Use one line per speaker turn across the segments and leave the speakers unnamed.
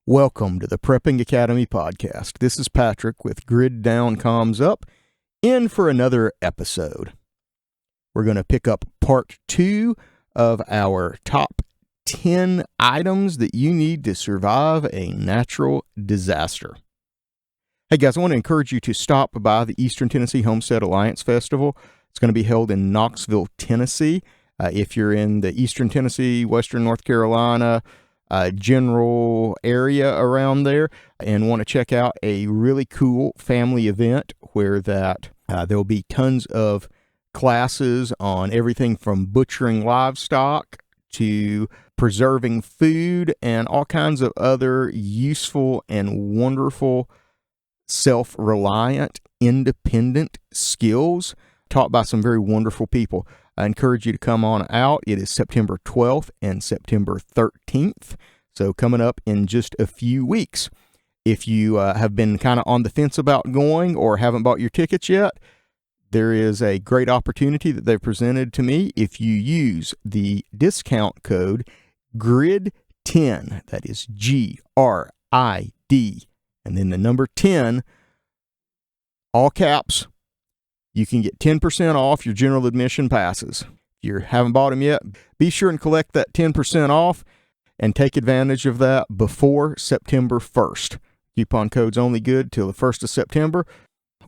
Welcome to the Prepping Academy podcast. This is Patrick with Grid Down Comms Up, in for another episode. We're going to pick up part 2 of our top 10 items that you need to survive a natural disaster. Hey guys, I want to encourage you to stop by the Eastern Tennessee Homestead Alliance Festival. It's going to be held in Knoxville, Tennessee. If you're in the Eastern Tennessee, Western North Carolina, general area around there and want to check out a really cool family event where there'll be tons of classes on everything from butchering livestock to preserving food and all kinds of other useful and wonderful self-reliant, independent skills taught by some very wonderful people. I encourage you to come on out. It is September 12th and September 13th, so coming up in just a few weeks. If you have been kind of on the fence about going or haven't bought your tickets yet, there is a great opportunity that they've presented to me. If you use the discount code GRID10, that is GRID, and then the number 10, all caps, you can get 10% off your general admission passes. If you haven't bought them yet, be sure and collect that 10% off and take advantage of that before September 1st. Coupon code's only good till the 1st of September.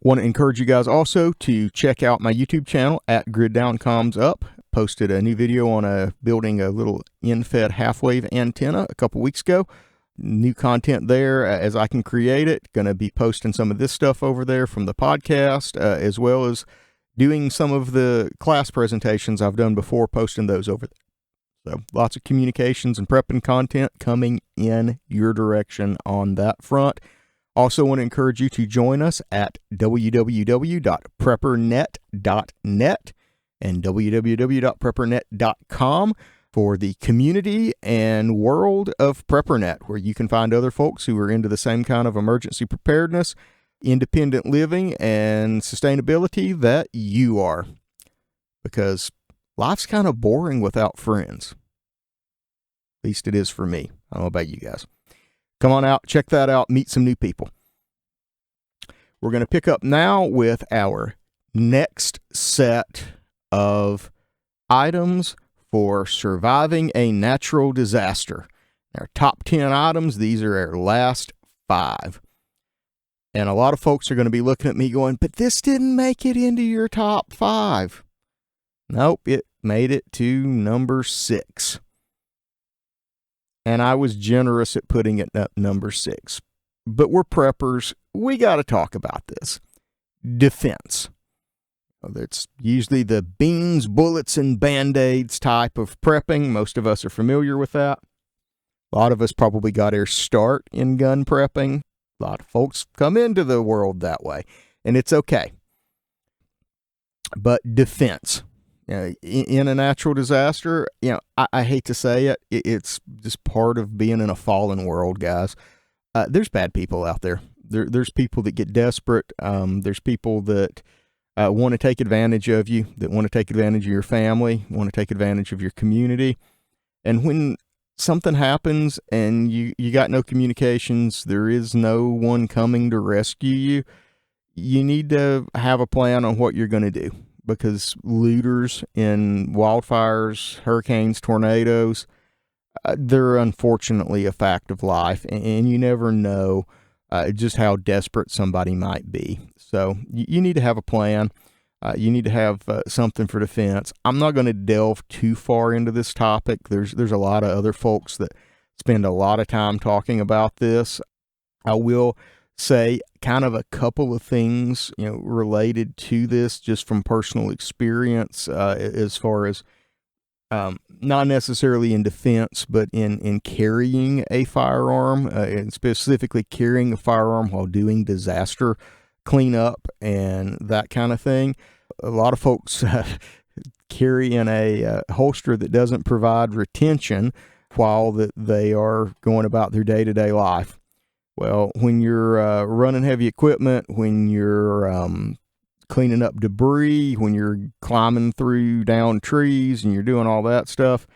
Want to encourage you guys also to check out my YouTube channel at Grid Down Comms Up. Posted a new video on building a little end-fed half-wave antenna a couple weeks ago. New content there as I can create it. Going to be posting some of this stuff over there from the podcast, as well as doing some of the class presentations I've done before, posting those over there. So lots of communications and prepping content coming in your direction on that front. Also want to encourage you to join us at www.preparedness.net and www.preparedness.com for the community and world of PrepperNet, where you can find other folks who are into the same kind of emergency preparedness, independent living, and sustainability that you are. Because life's kind of boring without friends. At least it is for me. I don't know about you guys. Come on out, check that out, meet some new people. We're going to pick up now with our next set of items for surviving a natural disaster. Our top 10 items, these are our last 5. And a lot of folks are going to be looking at me going, but this didn't make it into your top 5. Nope, it made it to number 6. And I was generous at putting it at number 6. But we're preppers. We got to talk about this. Defense. It's usually the beans, bullets, and Band-Aids type of prepping. Most of us are familiar with that. A lot of us probably got our start in gun prepping. A lot of folks come into the world that way, and it's okay. But defense. In a natural disaster, I hate to say it, it's just part of being in a fallen world, guys. There's bad people out there. There's people that get desperate. There's people that want to take advantage of you, that want to take advantage of your family, want to take advantage of your community. And when something happens and you got no communications, there is no one coming to rescue you, you need to have a plan on what you're going to do. Because looters in wildfires, hurricanes, tornadoes, they're unfortunately a fact of life. And you never know just how desperate somebody might be. So you need to have a plan. You need to have something for defense. I'm not going to delve too far into this topic. There's a lot of other folks that spend a lot of time talking about this. I will say kind of a couple of things, related to this just from personal experience, as far as not necessarily in defense, but in carrying a firearm, and specifically carrying a firearm while doing disaster cleanup and that kind of thing. A lot of folks carry in a holster that doesn't provide retention while they are going about their day-to-day life. Well, when you're running heavy equipment, when you're cleaning up debris, when you're climbing through down trees and you're doing all that stuff,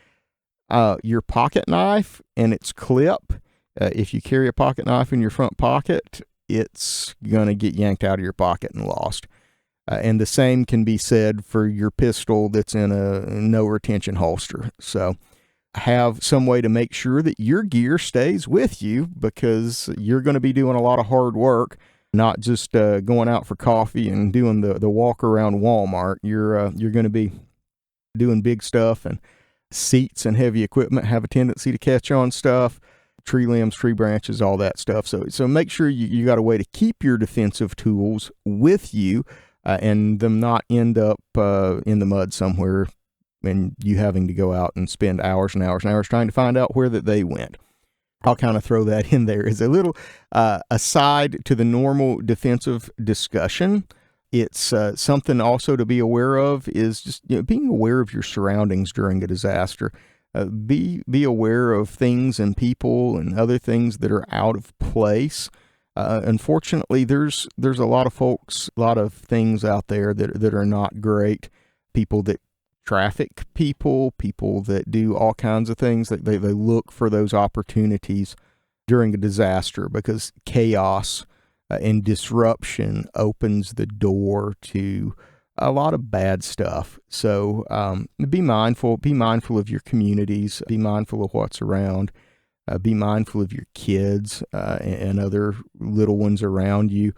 your pocket knife and its clip If you carry a pocket knife in your front pocket, it's going to get yanked out of your pocket and lost. And the same can be said for your pistol that's in a no retention holster. So have some way to make sure that your gear stays with you, because you're going to be doing a lot of hard work, not just going out for coffee and doing the walk around Walmart. You're going to be doing big stuff, and seats and heavy equipment have a tendency to catch on stuff, tree limbs, tree branches, all that stuff. So make sure you got a way to keep your defensive tools with you, and them not end up in the mud somewhere, and you having to go out and spend hours and hours and hours trying to find out where that they went. I'll kind of throw that in there as a little aside to the normal defensive discussion. It's something also to be aware of is just being aware of your surroundings during a disaster. Be aware of things and people and other things that are out of place. Unfortunately, there's a lot of folks, a lot of things out there that are not great. People that traffic people that do all kinds of things. They look for those opportunities during a disaster, because chaos and disruption opens the door to a lot of bad stuff. So be mindful of your communities, be mindful of what's around, be mindful of your kids and other little ones around you.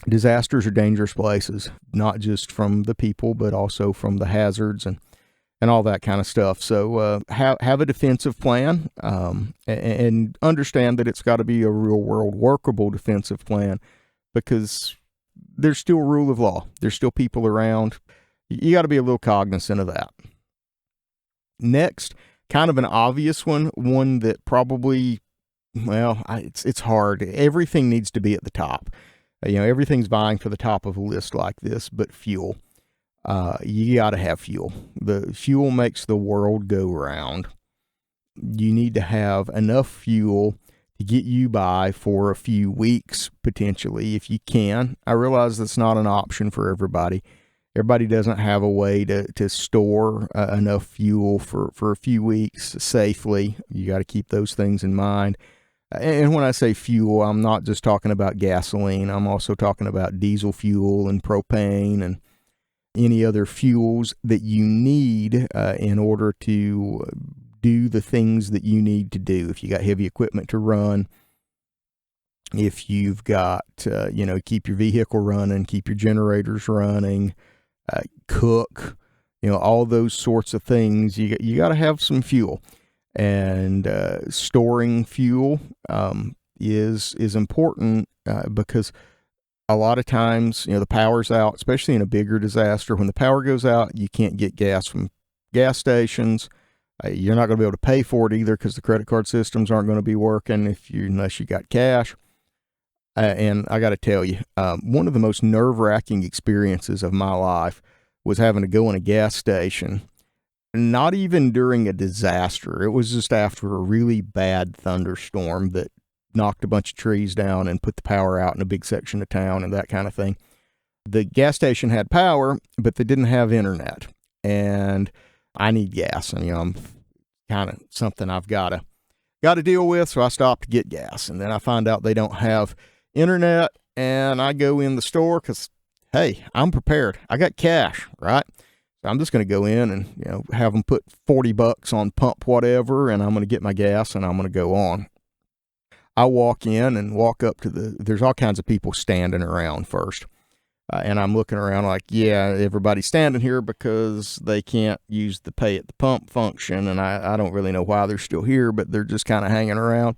Disasters are dangerous places, not just from the people, but also from the hazards and all that kind of stuff. So have a defensive plan, and understand that it's got to be a real world workable defensive plan, because there's still rule of law. There's still people around. You got to be a little cognizant of that. Next, kind of an obvious one that probably, it's hard. Everything needs to be at the top. Everything's vying for the top of a list like this, but fuel. You got to have fuel. The fuel makes the world go round. You need to have enough fuel to get you by for a few weeks, potentially, if you can. I realize that's not an option for everybody. Everybody doesn't have a way to store enough fuel for a few weeks safely. You got to keep those things in mind. And when I say fuel, I'm not just talking about gasoline. I'm also talking about diesel fuel and propane and any other fuels that you need in order to do the things that you need to do. If you got heavy equipment to run, if you've got, keep your vehicle running, keep your generators running, cook, all those sorts of things, you got to have some fuel. And storing fuel is important because a lot of times, the power's out, especially in a bigger disaster. When the power goes out, you can't get gas from gas stations. You're not going to be able to pay for it either, because the credit card systems aren't going to be working unless you got cash. And I got to tell you, one of the most nerve-wracking experiences of my life was having to go in a gas station. Not even during a disaster. It was just after a really bad thunderstorm that knocked a bunch of trees down and put the power out in a big section of town and that kind of thing. The gas station had power, but they didn't have internet. And I need gas. And, I'm kind of something I've got to deal with. So I stopped to get gas. And then I find out they don't have internet. And I go in the store because, hey, I'm prepared. I got cash, right? I'm just going to go in and, have them put $40 on pump whatever, and I'm going to get my gas and I'm going to go on. I walk in and walk up to there's all kinds of people standing around first. And I'm looking around like, yeah, everybody's standing here because they can't use the pay at the pump function. And I don't really know why they're still here, but they're just kind of hanging around.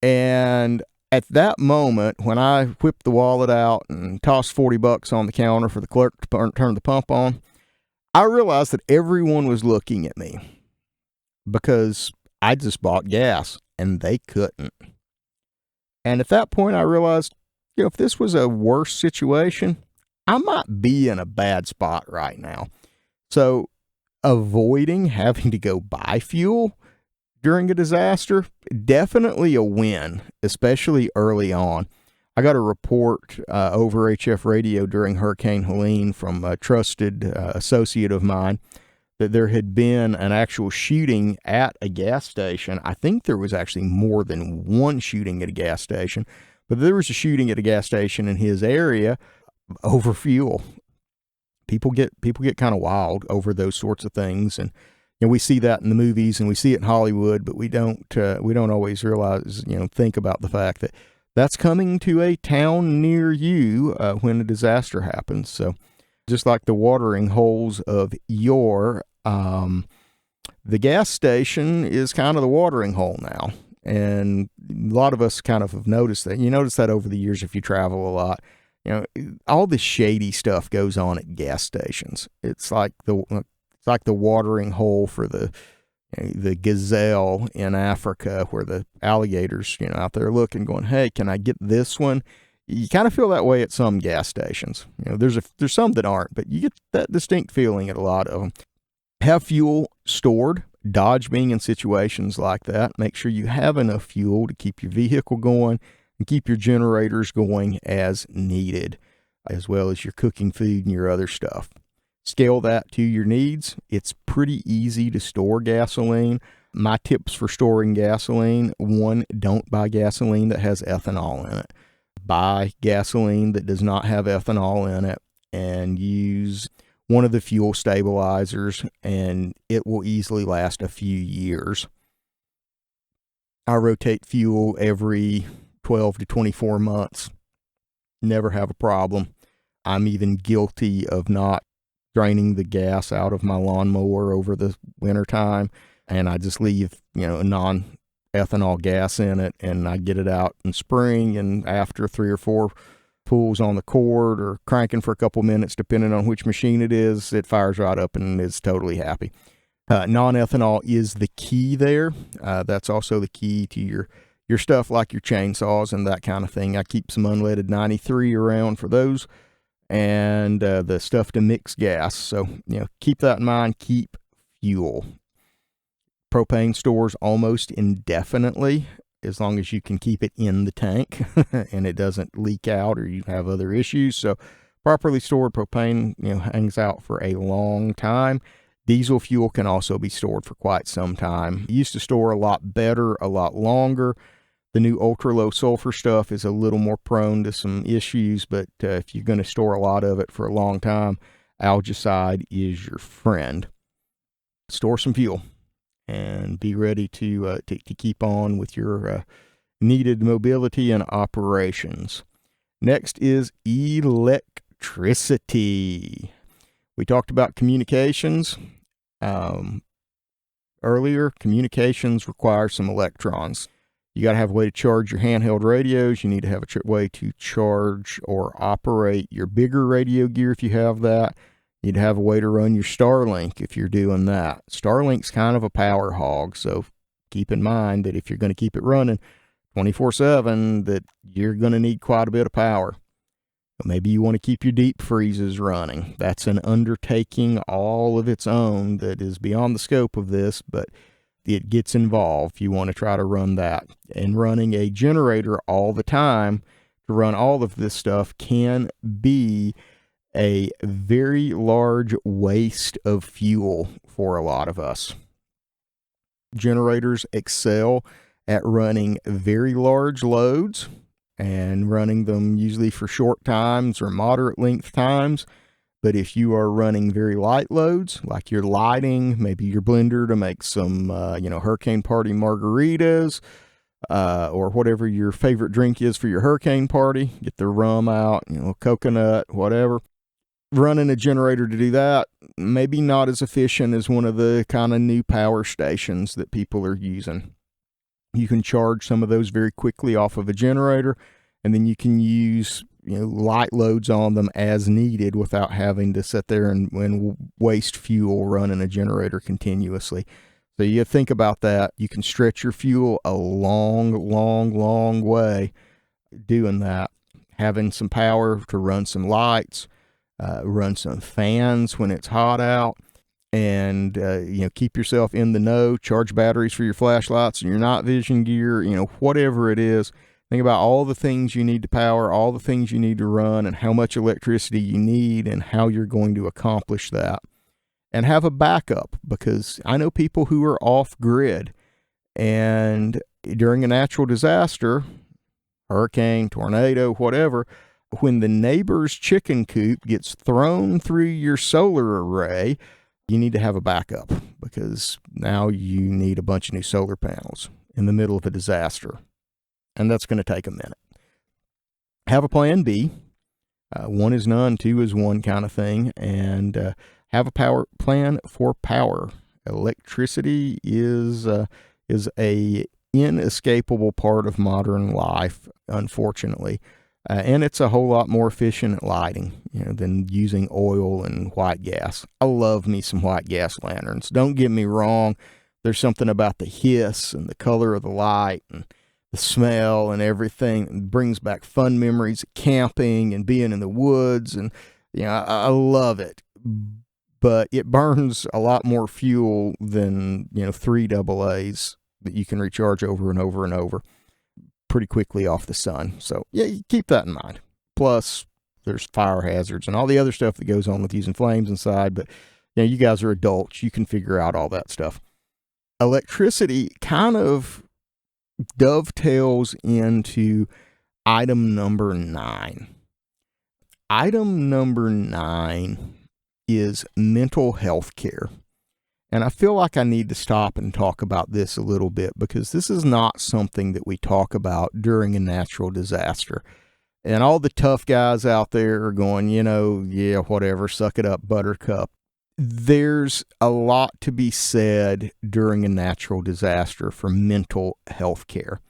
And at that moment, when I whip the wallet out and toss $40 on the counter for the clerk to turn the pump on, I realized that everyone was looking at me because I just bought gas and they couldn't. And at that point, I realized, if this was a worse situation, I might be in a bad spot right now. So avoiding having to go buy fuel during a disaster, definitely a win, especially early on. I got a report over HF radio during Hurricane Helene from a trusted associate of mine that there had been an actual shooting at a gas station. I think there was actually more than one shooting at a gas station, but there was a shooting at a gas station in his area over fuel. People get kind of wild over those sorts of things, and we see that in the movies and we see it in Hollywood, but we don't always realize, think about the fact that that's coming to a town near you when a disaster happens. So just like the watering holes of yore, the gas station is kind of the watering hole now. And a lot of us kind of have noticed that. You notice that over the years if you travel a lot. All this shady stuff goes on at gas stations. It's like the watering hole for the gazelle in Africa, where the alligators, out there looking, going, "Hey, can I get this one?" You kind of feel that way at some gas stations. There's some that aren't, but you get that distinct feeling at a lot of them. Have fuel stored. Dodge being in situations like that. Make sure you have enough fuel to keep your vehicle going and keep your generators going as needed, as well as your cooking food and your other stuff. Scale that to your needs. It's pretty easy to store gasoline. My tips for storing gasoline: 1, don't buy gasoline that has ethanol in it. Buy gasoline that does not have ethanol in it and use one of the fuel stabilizers, and it will easily last a few years. I rotate fuel every 12 to 24 months. Never have a problem. I'm even guilty of not draining the gas out of my lawnmower over the winter time, and I just leave, a non-ethanol gas in it, and I get it out in spring, and after 3 or 4 pulls on the cord or cranking for a couple minutes, depending on which machine it is, it fires right up and is totally happy. Non-ethanol is the key there. That's also the key to your stuff like your chainsaws and that kind of thing. I keep some unleaded 93 around for those, and the stuff to mix gas. So, keep that in mind. Keep fuel. Propane stores almost indefinitely, as long as you can keep it in the tank and it doesn't leak out or you have other issues. So properly stored propane, hangs out for a long time. Diesel fuel can also be stored for quite some time. It used to store a lot better, a lot longer. The new ultra low sulfur stuff is a little more prone to some issues, but if you're going to store a lot of it for a long time, algicide is your friend. Store some fuel and be ready to keep on with your needed mobility and operations. Next is electricity. We talked about communications earlier. Communications require some electrons. You got to have a way to charge your handheld radios. You need to have a way to charge or operate your bigger radio gear if you have that. You need to have a way to run your Starlink if you're doing that. Starlink's kind of a power hog, so keep in mind that if you're going to keep it running 24/7, that you're going to need quite a bit of power. Maybe you want to keep your deep freezes running. That's an undertaking all of its own that is beyond the scope of this, but it gets involved. You want to try to run that. And running a generator all the time to run all of this stuff can be a very large waste of fuel for a lot of us. Generators excel at running very large loads and running them usually for short times or moderate length times. But if you are running very light loads, like you're lighting maybe your blender to make some, hurricane party margaritas, or whatever your favorite drink is for your hurricane party, get the rum out, coconut, whatever. Running a generator to do that, maybe not as efficient as one of the kind of new power stations that people are using. You can charge some of those very quickly off of a generator, and then you can use light loads on them as needed without having to sit there and waste fuel running a generator continuously. So you think about that. You can stretch your fuel a long way doing that. Having some power to run some lights, run some fans when it's hot out, and keep yourself in the know. Charge batteries for your flashlights and your night vision gear, whatever it is. Think about all the things you need to power, all the things you need to run, and how much electricity you need and how you're going to accomplish that. and have a backup, because I know people who are off grid, and during a natural disaster, hurricane, tornado, whatever, when the neighbor's chicken coop gets thrown through your solar array, you need to have a backup, because now you need a bunch of new solar panels in the middle of a disaster. And that's going to take a minute. Have a plan B. One is none, two is one kind of thing. And have a power plan for power. Electricity is a inescapable part of modern life, unfortunately. And it's a whole lot more efficient at lighting, than using oil and white gas. I love me some white gas lanterns. Don't get me wrong. There's something about the hiss and the color of the light and the smell and everything. It brings back fun memories of camping and being in the woods. And, I love it. But it burns a lot more fuel than, 3 AA's that you can recharge over and over and over pretty quickly off the sun. So yeah, you keep that in mind. Plus there's fire hazards and all the other stuff that goes on with using flames inside, but you guys are adults, you can figure out all that stuff. Electricity kind of dovetails into item number 9. Item number 9 is mental health care. And I feel like I need to stop and talk about this a little bit, because this is not something that we talk about during a natural disaster. And all the tough guys out there are going, yeah, whatever, suck it up, buttercup. There's a lot to be said during a natural disaster for mental health care.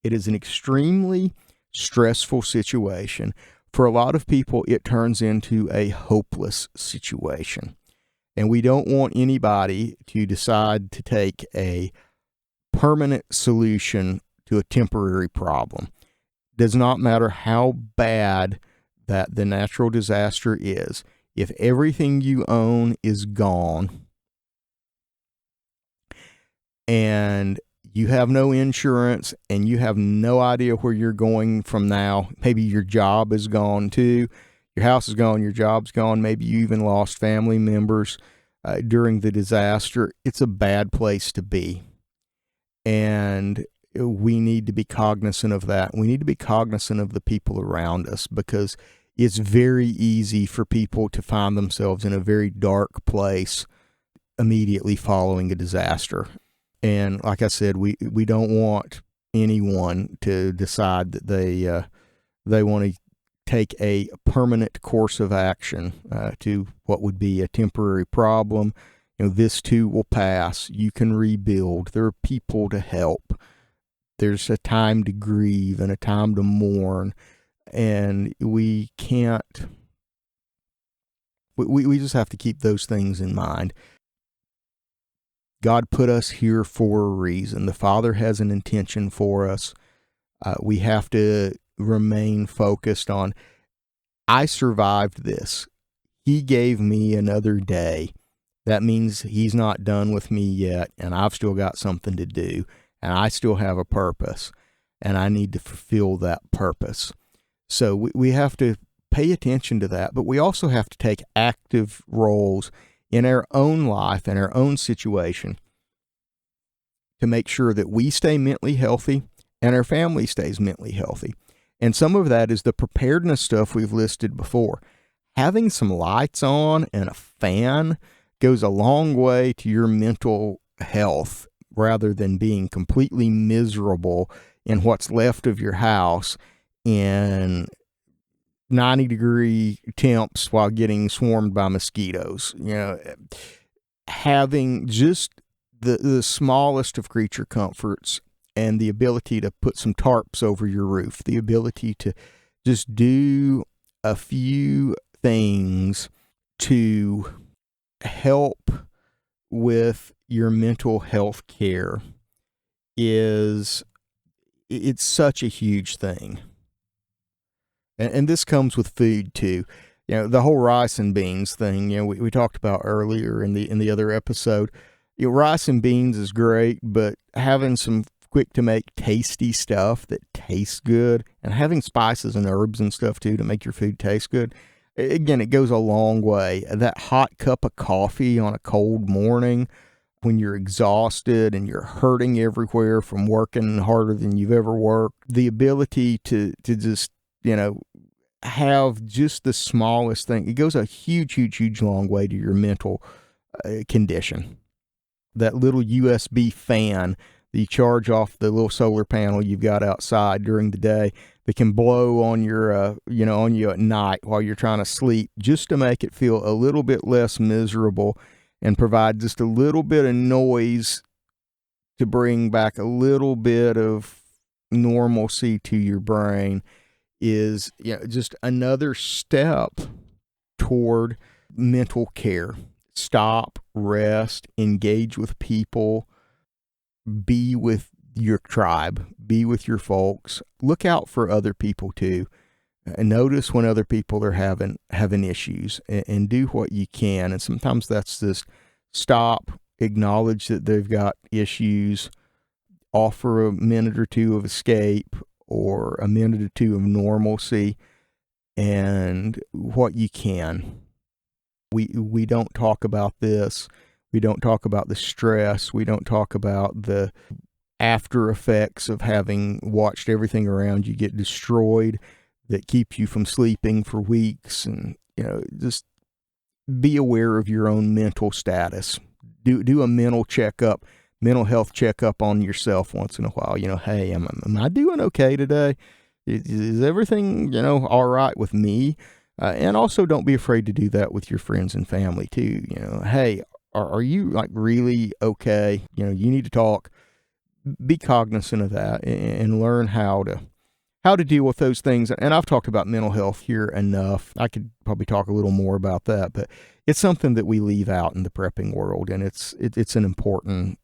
It is an extremely stressful situation. For a lot of people, it turns into a hopeless situation. And we don't want anybody to decide to take a permanent solution to a temporary problem. It does not matter how bad that the natural disaster is. If everything you own is gone and you have no insurance and you have no idea where you're going from now, maybe your job is gone too. Your house is gone, your job's gone, maybe you even lost family members during the disaster. It's a bad place to be. And we need to be cognizant of that. We need to be cognizant of the people around us, because it's very easy for people to find themselves in a very dark place immediately following a disaster. And like I said, we don't want anyone to decide that they want to take a permanent course of action to what would be a temporary problem. This too will pass. You can rebuild. There are people to help. There's a time to grieve and a time to mourn. And we can't, we just have to keep those things in mind. God put us here for a reason. The Father has an intention for us. We have to remain focused on, I survived this. He gave me another day. That means he's not done with me yet, and I've still got something to do, and I still have a purpose, and I need to fulfill that purpose. So we have to pay attention to that, but we also have to take active roles in our own life and our own situation to make sure that we stay mentally healthy and our family stays mentally healthy. And some of that is the preparedness stuff we've listed before. Having some lights on and a fan goes a long way to your mental health, rather than being completely miserable in what's left of your house in 90-degree temps while getting swarmed by mosquitoes. Having just the smallest of creature comforts and the ability to put some tarps over your roof, the ability to just do a few things to help with your mental health care it's such a huge thing. And this comes with food too. The whole rice and beans thing, we talked about earlier in the other episode. Rice and beans is great, but having some quick to make tasty stuff that tastes good, and having spices and herbs and stuff too to make your food taste good, Again, it goes a long way. That hot cup of coffee on a cold morning when you're exhausted and you're hurting everywhere from working harder than you've ever worked, the ability to just, have just the smallest thing, it goes a huge long way to your mental condition. That little USB fan that you charge off the little solar panel you've got outside during the day that can blow on your, on you at night while you're trying to sleep, just to make it feel a little bit less miserable and provide just a little bit of noise to bring back a little bit of normalcy to your brain, is just another step toward mental care. Stop, rest, engage with people, be with your tribe, be with your folks, look out for other people too. Notice when other people are having issues, and do what you can. And sometimes that's just stop, acknowledge that they've got issues, offer a minute or two of escape or a minute or two of normalcy, and what you can. We don't talk about this. We don't talk about the stress. We don't talk about the after effects of having watched everything around you get destroyed that keeps you from sleeping for weeks. And, just be aware of your own mental status. Do a mental checkup, mental health checkup on yourself once in a while. Hey, am I doing okay today? Is everything, all right with me? And also don't be afraid to do that with your friends and family too. Hey, are you like really okay? You need to talk. Be cognizant of that and learn how to deal with those things. And I've talked about mental health here enough. I could probably talk a little more about that, but it's something that we leave out in the prepping world, and it's an important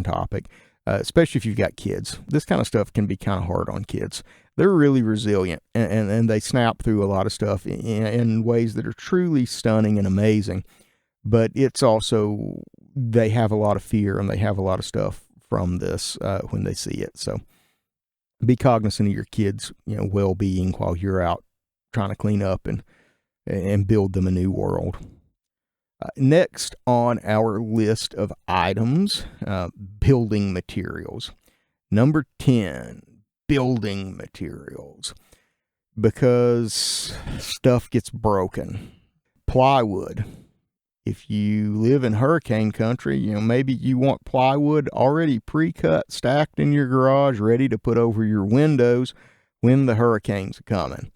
topic, especially if you've got kids. This kind of stuff can be kind of hard on kids. They're really resilient, and they snap through a lot of stuff in ways that are truly stunning and amazing. But it's also, they have a lot of fear and they have a lot of stuff from this when they see it. So be cognizant of your kids' well-being while you're out trying to clean up and build them a new world. Next on our list of items, building materials. Number 10, building materials, because stuff gets broken. Plywood. If you live in hurricane country, maybe you want plywood already pre-cut, stacked in your garage, ready to put over your windows when the hurricane's coming.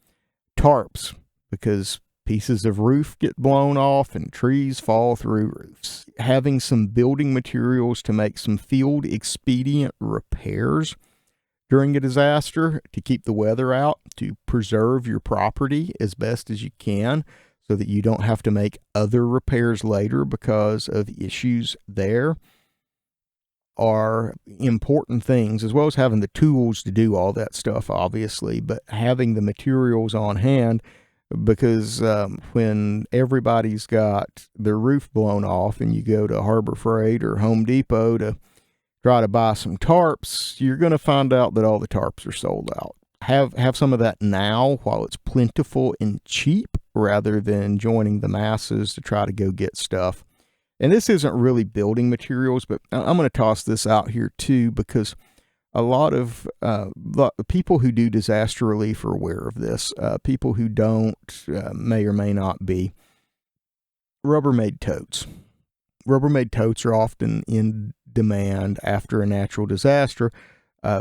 Tarps, because pieces of roof get blown off and trees fall through roofs. Having some building materials to make some field expedient repairs during a disaster, to keep the weather out, to preserve your property as best as you can, so that you don't have to make other repairs later because of issues there, are important things, as well as having the tools to do all that stuff, obviously, but having the materials on hand, because when everybody's got their roof blown off and you go to Harbor Freight or Home Depot to try to buy some tarps, you're going to find out that all the tarps are sold out. Have some of that now while it's plentiful and cheap, rather than joining the masses to try to go get stuff. And this isn't really building materials, but I'm going to toss this out here too, because a lot of people who do disaster relief are aware of this. People who don't may or may not be. Rubbermaid totes. Rubbermaid totes are often in demand after a natural disaster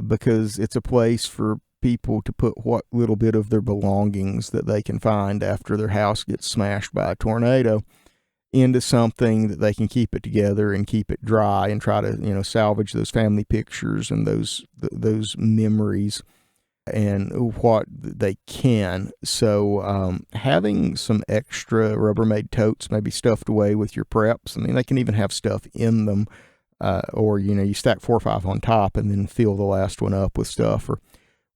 because it's a place for people to put what little bit of their belongings that they can find after their house gets smashed by a tornado into something that they can keep it together and keep it dry, and try to salvage those family pictures and those memories and what they can. So having some extra Rubbermaid totes, maybe stuffed away with your preps. I mean, they can even have stuff in them, or you stack 4 or 5 on top and then fill the last one up with stuff or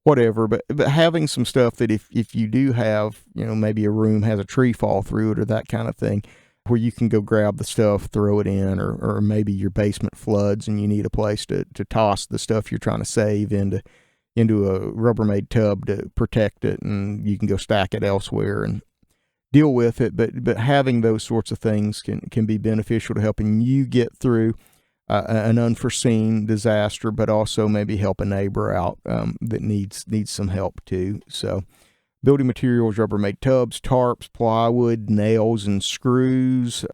whatever. But having some stuff that if you do have, maybe a room has a tree fall through it or that kind of thing, where you can go grab the stuff, throw it in, or maybe your basement floods and you need a place to toss the stuff you're trying to save into a Rubbermaid tub to protect it, and you can go stack it elsewhere and deal with it, but having those sorts of things can be beneficial to helping you get through an unforeseen disaster, but also maybe help a neighbor out that needs some help too. So building materials, Rubbermaid tubs, tarps, plywood, nails and screws,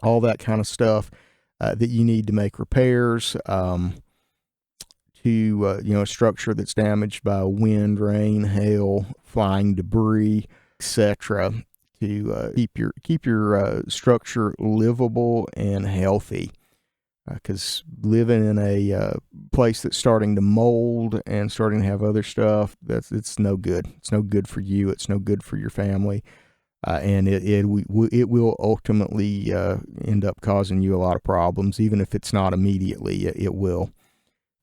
all that kind of stuff that you need to make repairs to a structure that's damaged by wind, rain, hail, flying debris, etc. To keep your structure livable and healthy. Because living in a place that's starting to mold and starting to have other stuff, it's no good. It's no good for you. It's no good for your family, and it will ultimately end up causing you a lot of problems, even if it's not immediately. It will.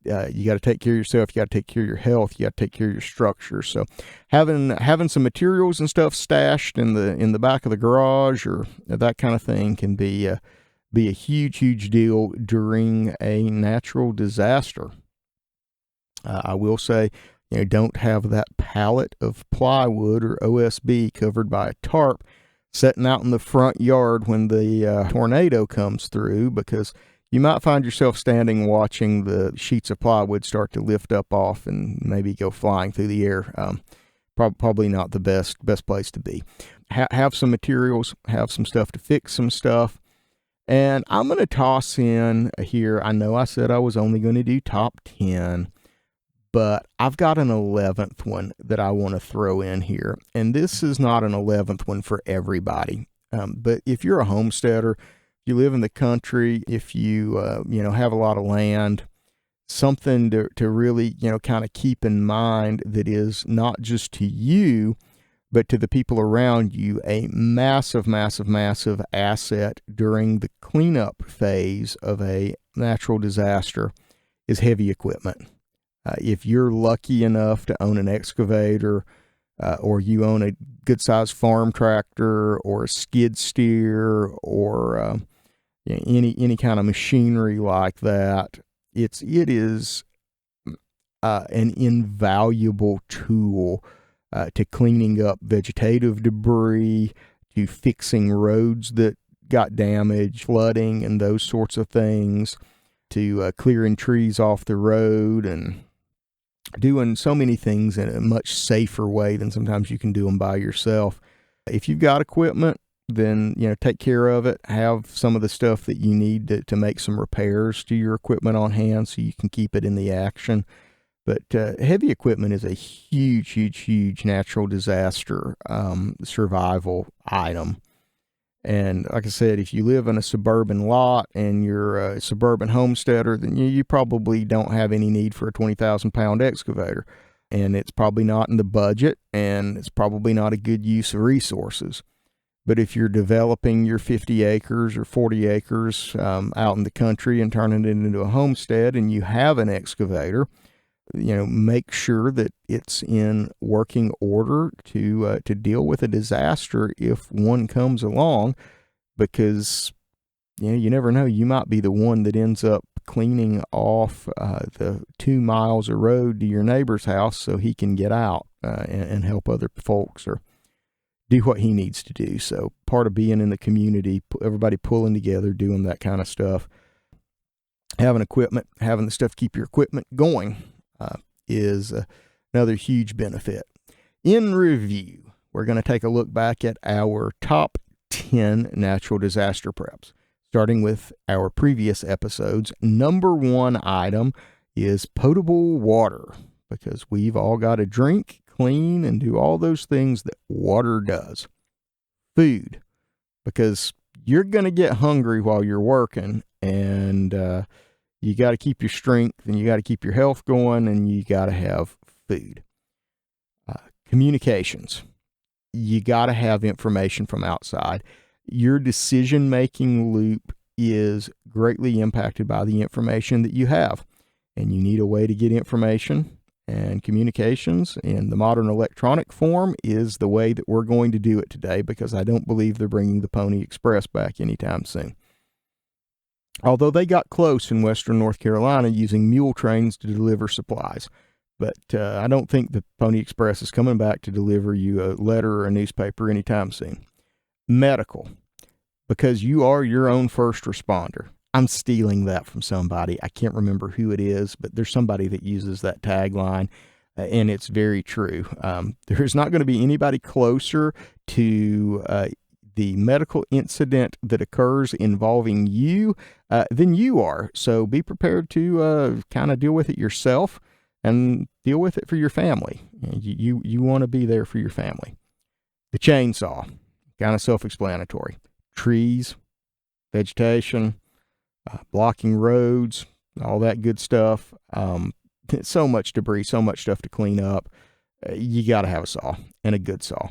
You got to take care of yourself. You got to take care of your health. You got to take care of your structure. So, having some materials and stuff stashed in the back of the garage or that kind of thing can be a huge deal during a natural disaster. I will say, don't have that pallet of plywood or OSB covered by a tarp sitting out in the front yard when the tornado comes through, because you might find yourself standing watching the sheets of plywood start to lift up off and maybe go flying through the air. Probably not the best place to be. Have some materials, have some stuff to fix some stuff. And I'm going to toss in here, I know I said I was only going to do top 10, but I've got an 11th one that I want to throw in here. And this is not an 11th one for everybody. But if you're a homesteader, you live in the country, if you, have a lot of land, something to really, kind of keep in mind that is not just to you, but to the people around you, a massive asset during the cleanup phase of a natural disaster is heavy equipment. If you're lucky enough to own an excavator, or you own a good-sized farm tractor or a skid steer or any kind of machinery like that, it is an invaluable tool to cleaning up vegetative debris, to fixing roads that got damaged, flooding and those sorts of things, to clearing trees off the road and doing so many things in a much safer way than sometimes you can do them by yourself. If you've got equipment, then take care of it. Have some of the stuff that you need to make some repairs to your equipment on hand so you can keep it in the action. But heavy equipment is a huge natural disaster survival item. And like I said, if you live in a suburban lot and you're a suburban homesteader, then you probably don't have any need for a 20,000-pound excavator. And it's probably not in the budget, and it's probably not a good use of resources. But if you're developing your 50 acres or 40 acres out in the country and turning it into a homestead, and you have an excavator, make sure that it's in working order to deal with a disaster if one comes along, because you never know, you might be the one that ends up cleaning off the 2 miles of road to your neighbor's house so he can get out and help other folks or do what he needs to do. So part of being in the community, everybody pulling together, doing that kind of stuff, having equipment, having the stuff to keep your equipment going is another huge benefit. In review, we're going to take a look back at our top 10 natural disaster preps. Starting with our previous episodes, number 1 item is potable water, because we've all got to drink, clean, and do all those things that water does. Food, because you're going to get hungry while you're working, and you got to keep your strength, and you got to keep your health going, and you got to have food. Communications. You got to have information from outside. Your decision-making loop is greatly impacted by the information that you have, and you need a way to get information, and communications in the modern electronic form is the way that we're going to do it today, because I don't believe they're bringing the Pony Express back anytime soon. Although they got close in western North Carolina using mule trains to deliver supplies. But I don't think the Pony Express is coming back to deliver you a letter or a newspaper anytime soon. Medical, because you are your own first responder. I'm stealing that from somebody. I can't remember who it is, but there's somebody that uses that tagline, and it's very true. There's not going to be anybody closer to the medical incident that occurs involving you than you are. So be prepared to kind of deal with it yourself and deal with it for your family. You want to be there for your family. The chainsaw, kind of self-explanatory. Trees, vegetation, blocking roads, all that good stuff. So much debris, so much stuff to clean up. You got to have a saw, and a good saw.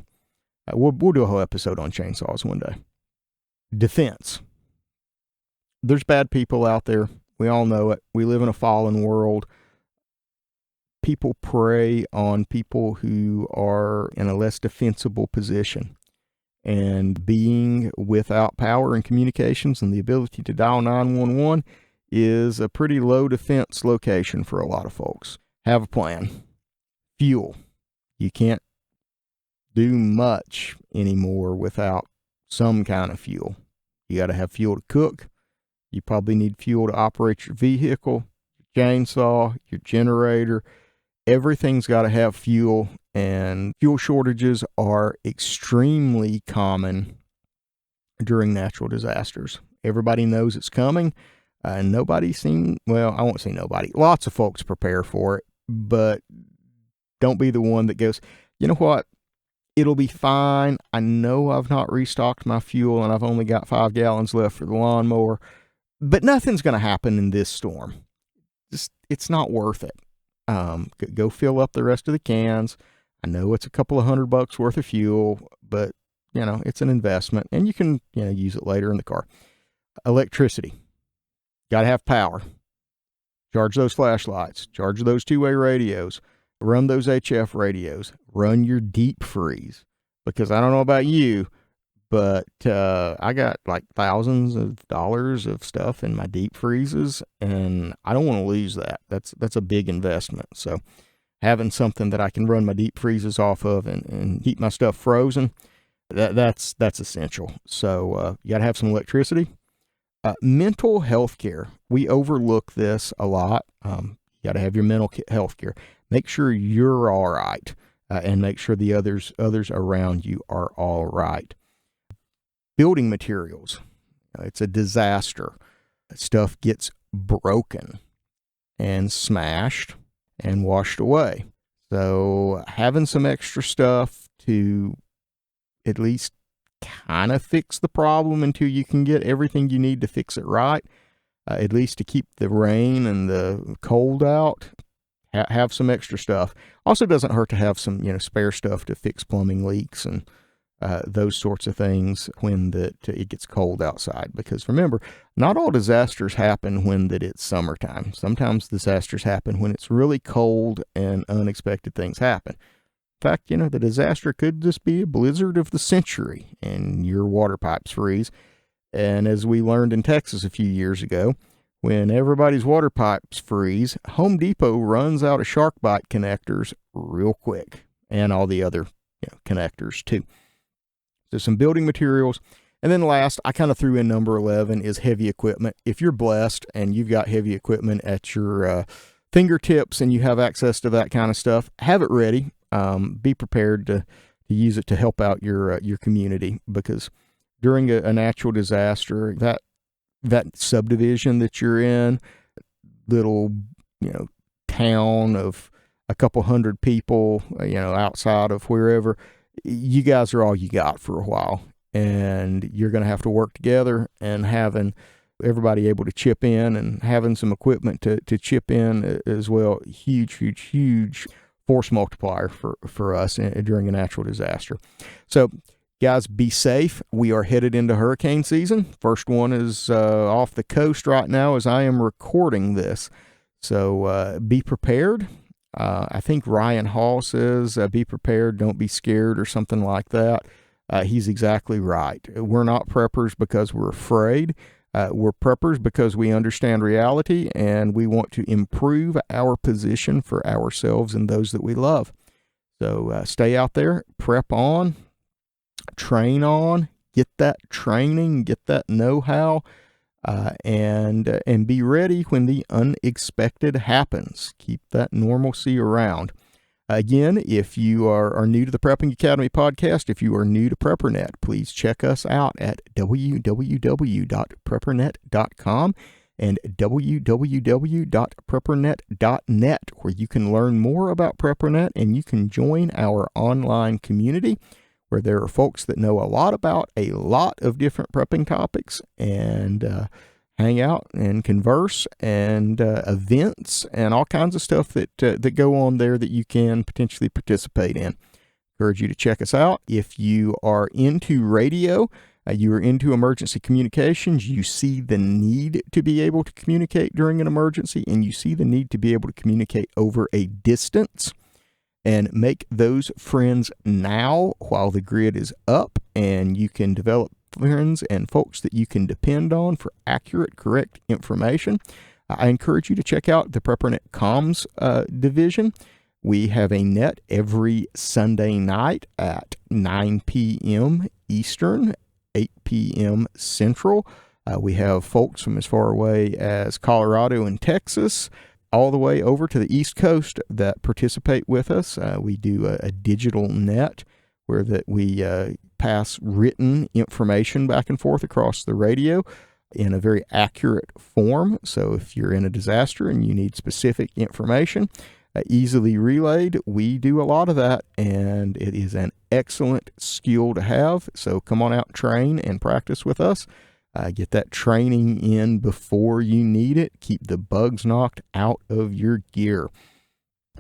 We'll do a whole episode on chainsaws one day. Defense. There's bad people out there. We all know it. We live in a fallen world. People prey on people who are in a less defensible position. And being without power and communications and the ability to dial 911 is a pretty low defense location for a lot of folks. Have a plan. Fuel. You can't do much anymore without some kind of fuel. You got to have fuel to cook. You probably need fuel to operate your vehicle, your chainsaw, your generator. Everything's got to have fuel, and fuel shortages are extremely common during natural disasters. Everybody knows it's coming. I won't say nobody. Lots of folks prepare for it, but don't be the one that goes, you know what? It'll be fine. I know I've not restocked my fuel and I've only got 5 gallons left for the lawnmower, but nothing's going to happen in this storm. It's not worth it. Go fill up the rest of the cans. I know it's a couple of $100 worth of fuel, but it's an investment, and you can use it later in the car. Electricity. Got to have power. Charge those flashlights. Charge those two-way radios. Run those HF radios. Run your deep freeze. Because I don't know about you, but I got like thousands of dollars of stuff in my deep freezes, and I don't want to lose that. That's a big investment. So having something that I can run my deep freezes off of and keep my stuff frozen, that's essential. So you got to have some electricity. Mental health care. We overlook this a lot. You got to have your mental health care. Make sure you're all right, and make sure the others around you are all right. Building materials. It's a disaster. Stuff gets broken and smashed and washed away. So having some extra stuff to at least kind of fix the problem until you can get everything you need to fix it right, at least to keep the rain and the cold out. Have some extra stuff. Also doesn't hurt to have some spare stuff to fix plumbing leaks and those sorts of things when it gets cold outside. Because remember, not all disasters happen when it's summertime. Sometimes disasters happen when it's really cold and unexpected things happen. In fact, the disaster could just be a blizzard of the century and your water pipes freeze. And as we learned in Texas a few years ago, when everybody's water pipes freeze, Home Depot runs out of shark bite connectors real quick, and all the other connectors too. So some building materials. And then last, I kind of threw in number 11 is heavy equipment. If you're blessed and you've got heavy equipment at your fingertips and you have access to that kind of stuff, have it ready. Be prepared to use it to help out your community, because during a natural disaster, that subdivision that you're in, little town of a couple hundred people, outside of wherever, you guys are all you got for a while, and you're going to have to work together, and having everybody able to chip in and having some equipment to chip in as well, huge force multiplier for us during a natural disaster. So guys, be safe. We are headed into hurricane season. First one is off the coast right now as I am recording this. So be prepared. I think Ryan Hall says, be prepared, don't be scared, or something like that. He's exactly right. We're not preppers because we're afraid. We're preppers because we understand reality and we want to improve our position for ourselves and those that we love. So stay out there, prep on, train on, get that training, get that know-how, and be ready when the unexpected happens. Keep that normalcy around. Again, if you are new to the Prepping Academy podcast, if you are new to PrepperNet, please check us out at www.preppernet.com and www.preppernet.net, where you can learn more about PrepperNet and you can join our online community where there are folks that know a lot about a lot of different prepping topics and hang out and converse and events and all kinds of stuff that go on there that you can potentially participate in. Encourage you to check us out. If you are into radio, you are into emergency communications, you see the need to be able to communicate during an emergency, and you see the need to be able to communicate over a distance, and make those friends now while the grid is up, and you can develop friends and folks that you can depend on for accurate, correct information. I encourage you to check out the PrepperNet Comms division. We have a net every Sunday night at 9 p.m. Eastern, 8 p.m. Central. We have folks from as far away as Colorado and Texas, all the way over to the East Coast that participate with us. We do a digital net where that we pass written information back and forth across the radio in a very accurate form. So if you're in a disaster and you need specific information easily relayed, we do a lot of that, and it is an excellent skill to have. So come on out, train and practice with us. Get that training in before you need it. Keep the bugs knocked out of your gear.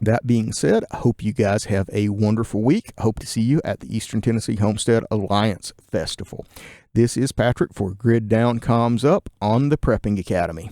That being said, I hope you guys have a wonderful week. I hope to see you at the Eastern Tennessee Homestead Alliance Festival. This is Patrick for Grid Down Comms Up on the Prepping Academy.